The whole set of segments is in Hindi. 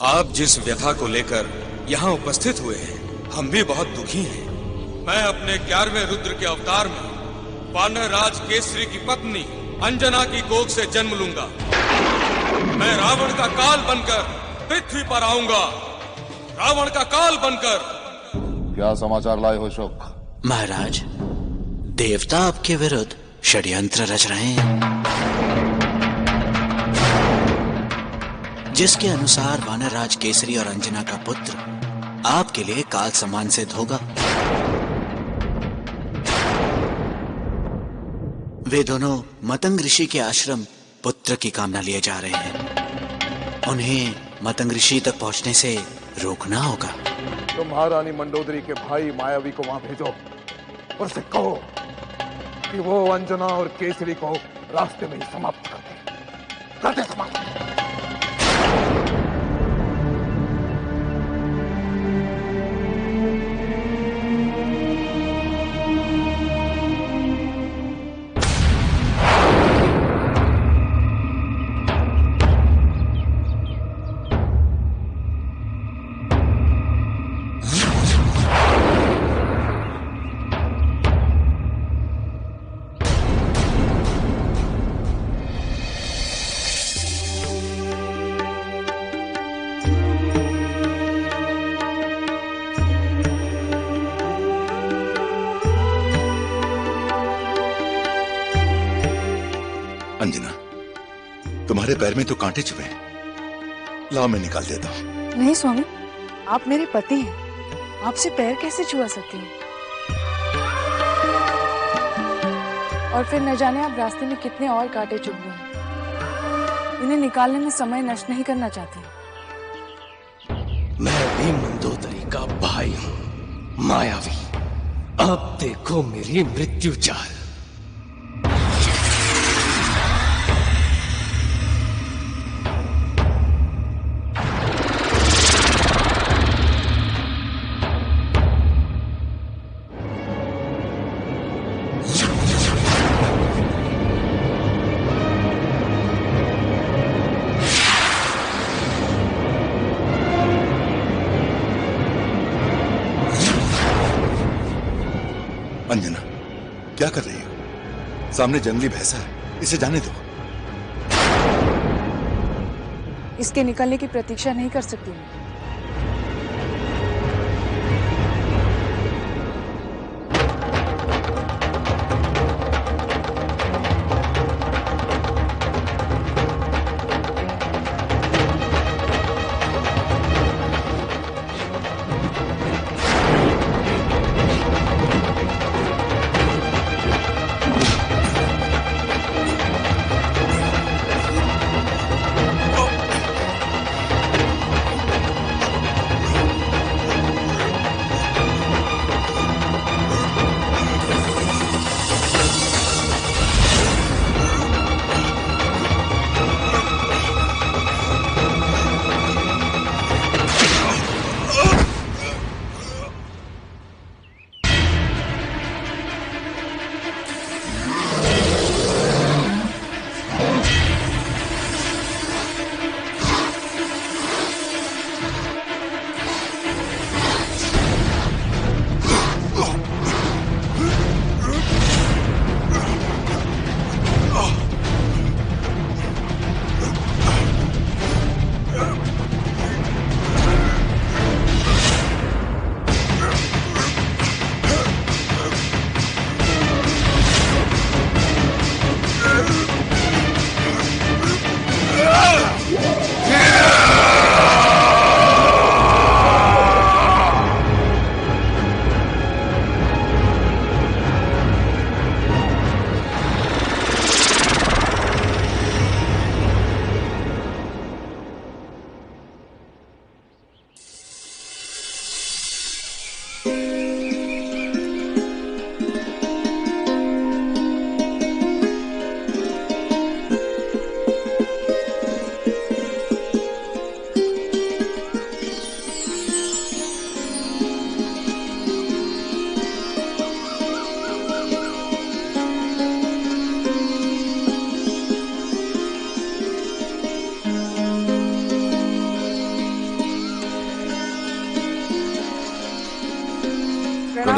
आप जिस व्यथा को लेकर यहाँ उपस्थित हुए हैं, हम भी बहुत दुखी हैं। मैं अपने 11वें रुद्र के अवतार में वानर राज केसरी की पत्नी अंजना की कोख से जन्म लूंगा। मैं रावण का काल बनकर पृथ्वी पर आऊंगा, रावण का काल बनकर। क्या समाचार लाए हो शोक? महाराज, देवता आपके विरुद्ध षड्यंत्र रच रहे हैं, जिसके अनुसार वानरराज केसरी और अंजना का पुत्र आपके लिए काल समान सिद्ध होगा। वे दोनों मतंग ऋषि के आश्रम पुत्र की कामना लिए जा रहे हैं। उन्हें मतंग ऋषि तक पहुंचने से रोकना होगा। तो महारानी मंडोदरी के भाई मायावी को वहां भेजो और उसे कहो कि वो अंजना और केसरी को रास्ते में ही समाप्त कर दे समाप्त। अंजना, तुम्हारे पैर में तो कांटे चुभे हैं। लाओ, मैं निकाल देता हूं। नहीं स्वामी, आप मेरे पति हैं, आपसे पैर कैसे छुआ सकती हैं? और फिर न जाने आप रास्ते में कितने और कांटे चुभ गए हैं। इन्हें निकालने में समय नष्ट नहीं करना चाहती। मैं भी मंदोदरी का भाई हूं, मायावी। अब देखो मेरी मृत्यु चाल। अंजना, क्या कर रही हो? सामने जंगली भैंसा है, इसे जाने दो। इसके निकलने की प्रतीक्षा नहीं कर सकती मैं।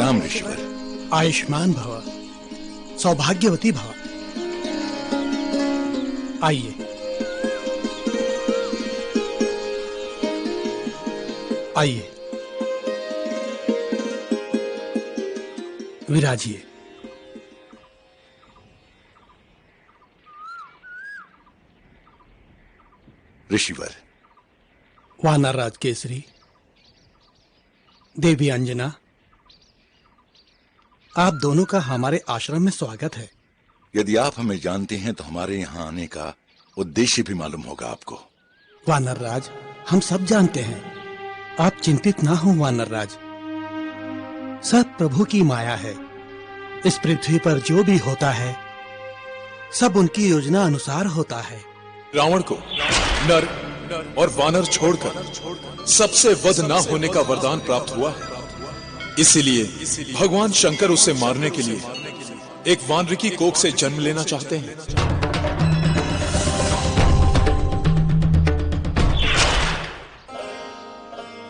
प्रणाम ऋषिवर। आयुष्मान भव, सौभाग्यवती भव। आइए। आइए, विराजिए। ऋषिवर। वानरराज केसरी, देवी अंजना, आप दोनों का हमारे आश्रम में स्वागत है। यदि आप हमें जानते हैं तो हमारे यहाँ आने का उद्देश्य भी मालूम होगा आपको। वानरराज, हम सब जानते हैं। आप चिंतित ना हो वानरराज, सब प्रभु की माया है। इस पृथ्वी पर जो भी होता है सब उनकी योजना अनुसार होता है। रावण को नर और वानर छोड़कर सबसे वध ना होने का वरदान प्राप्त हुआ है। इसीलिए भगवान शंकर उसे मारने के लिए एक वानर की कोख से जन्म लेना चाहते हैं।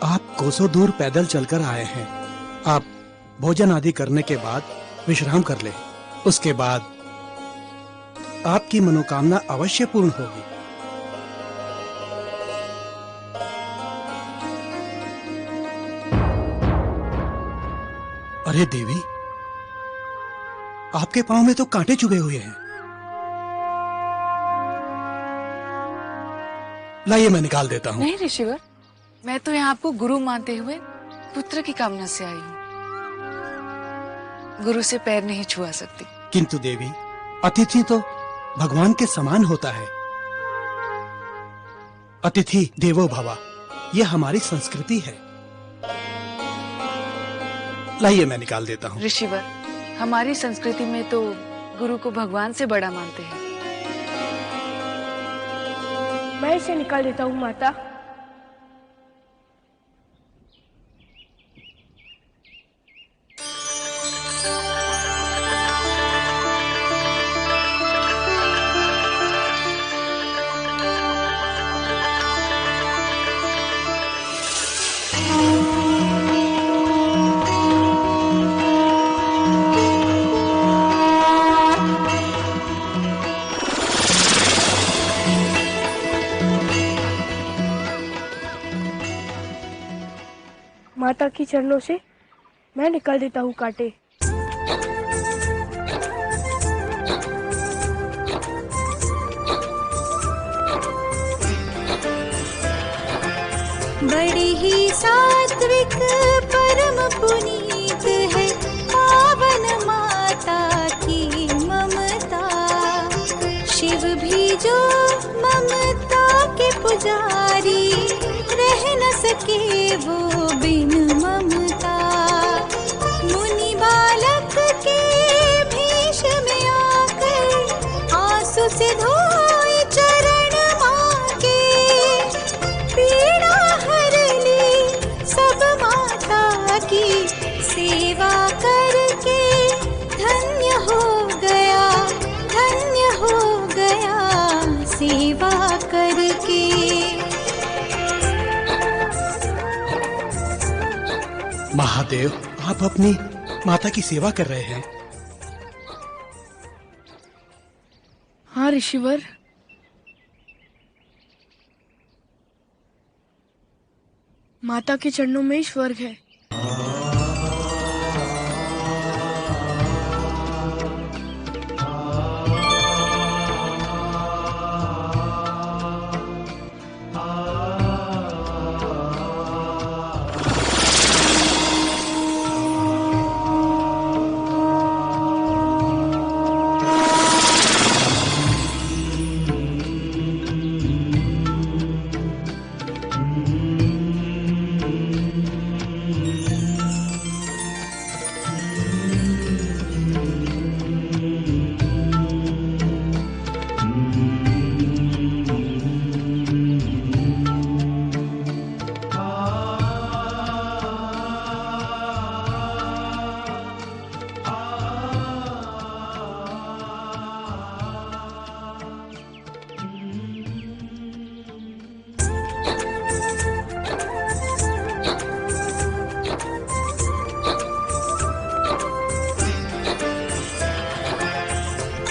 आप कोसों दूर पैदल चलकर आए हैं। आप भोजन आदि करने के बाद विश्राम कर लें। उसके बाद आपकी मनोकामना अवश्य पूर्ण होगी। अरे देवी, आपके पांव में तो कांटे चुभे हुए हैं। लाइए, मैं निकाल देता हूँ। नहीं ऋषिवर, मैं तो यहाँ आपको गुरु मानते हुए पुत्र की कामना से आई हूँ। गुरु से पैर नहीं छुआ सकती। किंतु देवी, अतिथि तो भगवान के समान होता है। अतिथि देवो भव, यह हमारी संस्कृति है। लाइए, मैं निकाल देता हूँ। ऋषिवर, हमारी संस्कृति में तो गुरु को भगवान से बड़ा मानते हैं। मैं इसे निकाल देता हूँ माता। माता की चरणों से मैं निकाल देता हूँ कांटे। बड़ी ही सात्विक परम पुनीत है पावन माता की ममता। शिव भी जो ममता के पुजारी, रह न सके वो बिन ममता। मुनि बालक के भेष में आकर आंसू से धोए चरण माँ के। पीड़ा हर ली सब माता की सेवा करके धन्य हो गया, धन्य हो गया सेवा करके। महादेव, आप अपनी माता की सेवा कर रहे हैं। हाँ ऋषिवर, माता के चरणों में ही स्वर्ग है।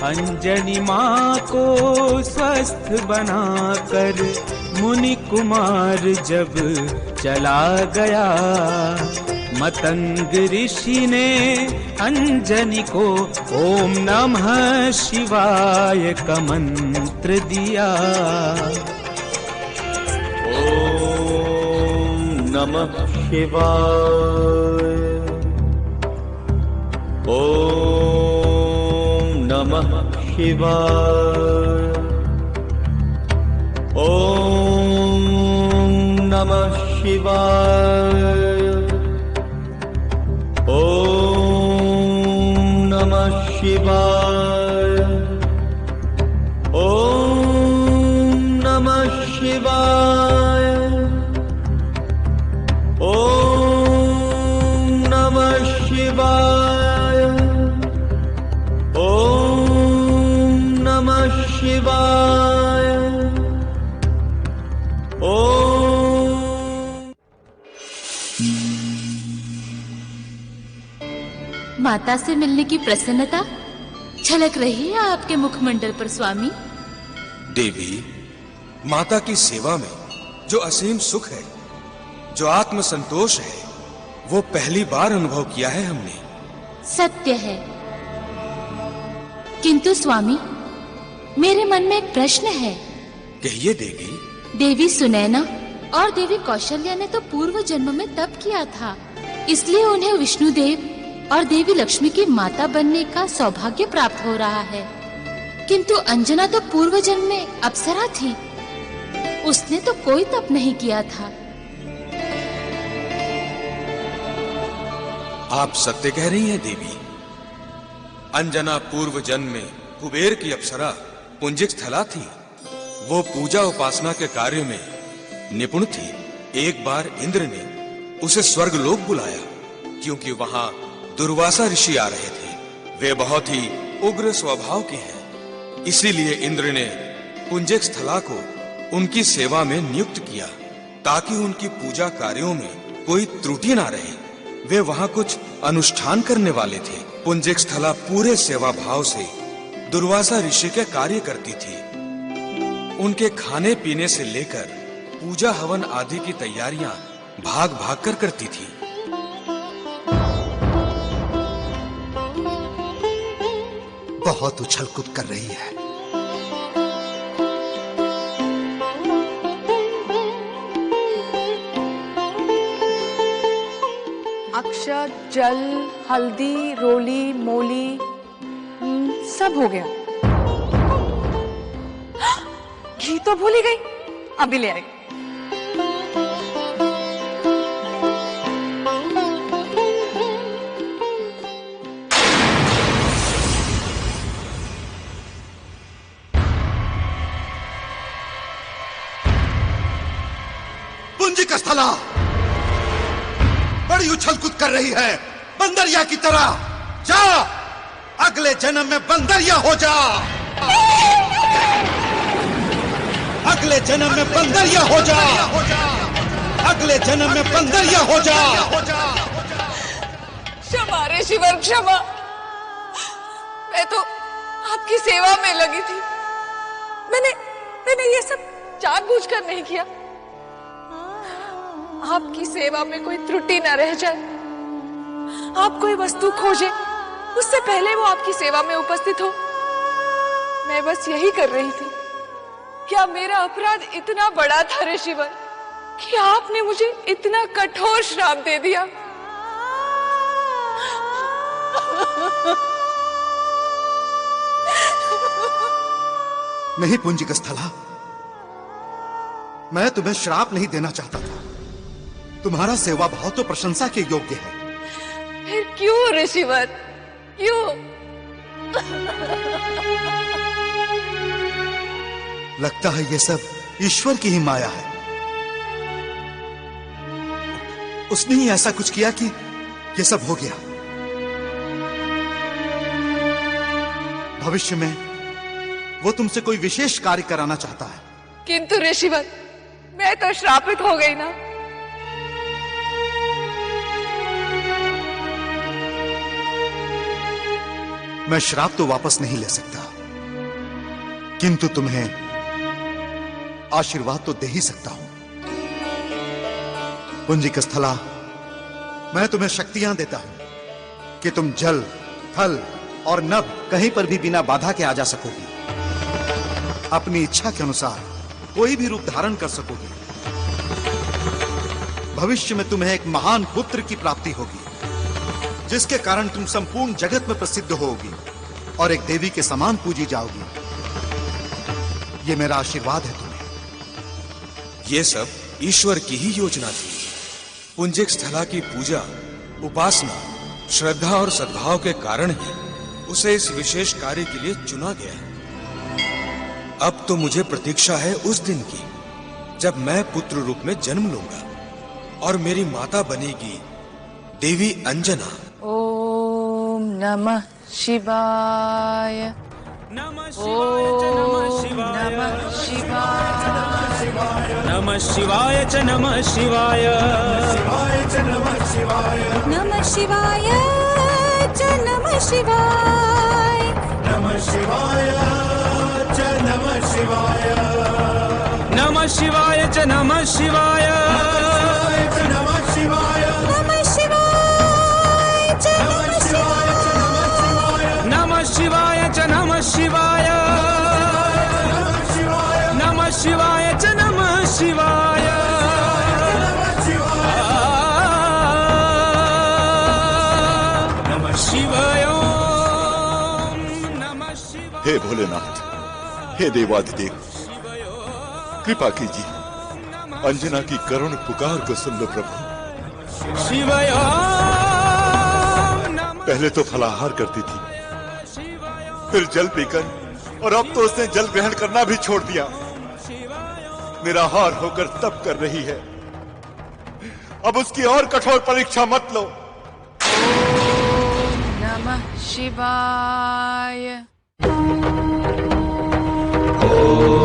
अंजनी माँ को स्वस्थ बनाकर मुनि कुमार जब चला गया, मतंग ऋषि ने अंजनी को ओम नमः शिवाय का मंत्र दिया। ओम नमः शिवाय, ओम नमः शिवाय, ओम नमः शिवाय, ओम नमः शिवाय, ओम नमः शिवाय, ओम नमः शिवाय, ओम नमः शिवाय, ओम। माता से मिलने की प्रसन्नता झलक रही है आपके मुखमंडल पर स्वामी। देवी, माता की सेवा में जो असीम सुख है, जो आत्म संतोष है, वो पहली बार अनुभव किया है हमने। सत्य है, किंतु स्वामी मेरे मन में एक प्रश्न है। कहिए देवी। देवी सुनैना और देवी कौशल्या ने तो पूर्व जन्म में तप किया था, इसलिए उन्हें विष्णुदेव और देवी लक्ष्मी की माता बनने का सौभाग्य प्राप्त हो रहा है। किंतु अंजना तो पूर्व जन्म में अप्सरा थी, उसने तो कोई तप नहीं किया था। आप सत्य कह रही हैं देवी। अंजना पूर्व जन्म में कुबेर की अप्सरा पुंजिक स्थला थी। वो पूजा उपासना के कार्य में निपुण थी। एक बार इंद्र ने उसे स्वर्गलोक बुलाया, क्योंकि वहां दुर्वासा ऋषि आ रहे थे। वे बहुत ही उग्र स्वभाव के हैं, इसीलिए इंद्र ने पुंजिक स्थला को उनकी सेवा में नियुक्त किया, ताकि उनकी पूजा कार्यों में कोई त्रुटि ना रहे। वे वहां कुछ अनुष्ठान करने वाले थे। पुंजिक स्थला पूरे सेवा भाव से दुर्वासा ऋषि के कार्य करती थी। उनके खाने पीने से लेकर पूजा हवन आदि की तैयारियां भाग भाग कर करती थी। बहुत उछल कूद कर रही है। अक्षत, जल, हल्दी, रोली, मोली, सब हो गया। घी तो भूल ही गई, अभी ले आई। पुंजिक स्थला बड़ी उछल कूद कर रही है, बंदरिया की तरह। जा, अगले जन्म में बंदरिया हो जा। अगले जन्म में बंदरिया हो जा। अगले जन्म में बंदरिया हो जा। क्षमा ऋषिवर, क्षमा। मैं तो आपकी सेवा में लगी थी। मैंने ये सब जानबूझकर नहीं किया। आपकी सेवा में कोई त्रुटि न रह जाए। आप कोई वस्तु खोजे, उससे पहले वो आपकी सेवा में उपस्थित हो। मैं बस यही कर रही थी। क्या मेरा अपराध इतना बड़ा था ऋषिवर कि आपने मुझे इतना कठोर श्राप दे दिया? नहीं पुंजिक स्थला, मैं तुम्हें श्राप नहीं देना चाहता था। तुम्हारा सेवा भाव तो प्रशंसा के योग्य है। फिर क्यों ऋषिवर, क्यों? लगता है ये सब ईश्वर की ही माया है। उसने ही ऐसा कुछ किया कि ये सब हो गया। भविष्य में वो तुमसे कोई विशेष कार्य कराना चाहता है। किंतु ऋषिवर, मैं तो श्रापित हो गई ना। मैं श्राप तो वापस नहीं ले सकता। किंतु तुम्हें आशीर्वाद तो दे ही सकता हूं। पुंजिक स्थला, मैं तुम्हें शक्तियां देता हूं कि तुम जल, थल और नभ कहीं पर भी बिना बाधा के आ जा सकोगी। अपनी इच्छा के अनुसार कोई भी रूप धारण कर सकोगी। भविष्य में तुम्हें एक महान पुत्र की प्राप्ति होगी, जिसके कारण तुम संपूर्ण जगत में प्रसिद्ध होगी और एक देवी के समान पूजी जाओगी। ये मेरा आशीर्वाद है तुम्हें। ये सब ईश्वर की ही योजना थी। पुंजिक स्थला की पूजा, उपासना, श्रद्धा और सद्भाव के कारण ही उसे इस विशेष कार्य के लिए चुना गया। अब तो मुझे प्रतीक्षा है उस दिन की जब मैं पुत्र रूप में जन्म लूंगा और मेरी माता बनेगी देवी अंजना। ओम नमः शिवाय। नमः शिवाय, नमः शिवाय, नमः शिवाय च नमः शिवाय, नमः शिवाय, नमः शिवाय च नमः शिवाय, नमः शिवाय च नमः शिवाय, नमः शिवाय च नमः शिवाय, नमः शिवाय, नमः शिवाय च नमः शिवाय, नमः शिवाय च नमः शिवाय, नमः शिवाय च नमः शिवाय, नमः शिवाय, नमः शिवाय। हे भोलेनाथ, हे देवाधिदेव, कृपा कीजिए, अंजना की करुण पुकार को सुन लो प्रभु। शिवाय। पहले तो फलाहार करती थी, फिर जल पीकर, और अब तो उसने जल ग्रहण करना भी छोड़ दिया। निराहार होकर तप कर रही है। अब उसकी और कठोर परीक्षा मत लो। नमः शिवाय। ओम